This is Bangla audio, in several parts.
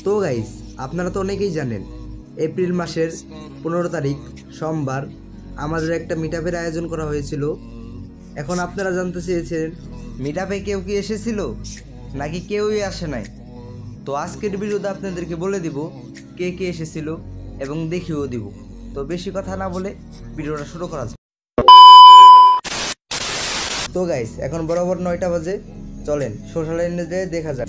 তো গাইস, আপনারা তো অনেকেই জানেন এপ্রিল মাসের 15 তারিখ সোমবার আমাদের একটা মিটআপের আয়োজন করা হয়েছিল। এখন আপনারা জানতে চেয়েছেন মিটআপে কেউ কি এসেছিল নাকি কেউই আসে নাই। তো আজকের ভিডিওতে আপনাদেরকে বলে দিব কে কে এসেছিল এবং দেখিয়েও দিব। তো বেশি কথা না বলে ভিডিওটা শুরু করা যাক। তো গাইস, এখন বরাবর 9টা বাজে, চলেন সোশ্যাল মিডিয়াতে দেখা যাক।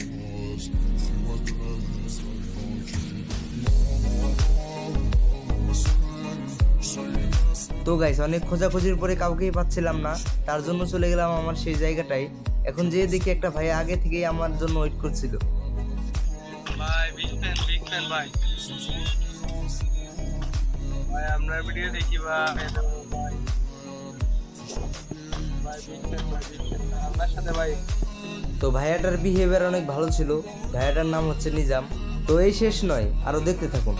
তো গাইস, অনেক খোঁজাখুঁজির পরে কাউকেই পাচ্ছিলাম না, তার জন্য চলে গেলাম আমার সেই জায়গাটায়। এখন যে দেখি একটা ভাই আগে থেকেই আমার জন্য ওয়েট করছিল। ভাই বিগ ফ্যান ভাই আমরা ভিডিও দেখি ভাই বিগ ফ্যান আপনার সাথে ভাই। তো ভাইয়াটার বিহেভিয়ার অনেক ভালো ছিল। ভাইয়াটার নাম হচ্ছে নিজাম। তো এই শেষ নয়, আরো দেখতে থাকুন।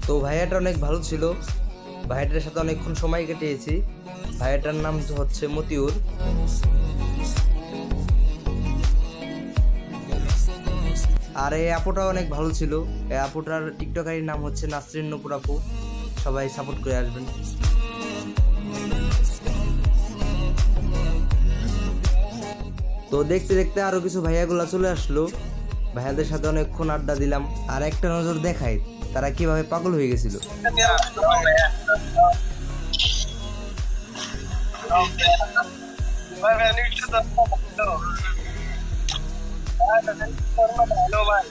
তো ভাইয়াটা অনেক ভালো ছিল, ভাইয়াটার সাথে অনেকক্ষণ সময় কাটিয়েছি। ভাইয়াটার নাম হচ্ছে মতিউর। আর এই আপুটা অনেক ভালো ছিল। এই আপুটার টিকটকারের নাম হচ্ছে নাসরিন নূপুর আপু। সবাই সাপোর্ট করে আসবেন। তো দেখতে দেখতে আরো কিছু ভাইয়াগুলা চলে আসলো। ভাইয়াদের সাথে অনেকক্ষণ আড্ডা দিলাম। আর একটা নজর দেখাই তারা কিভাবে পাগল হয়ে গেছিল। ভাই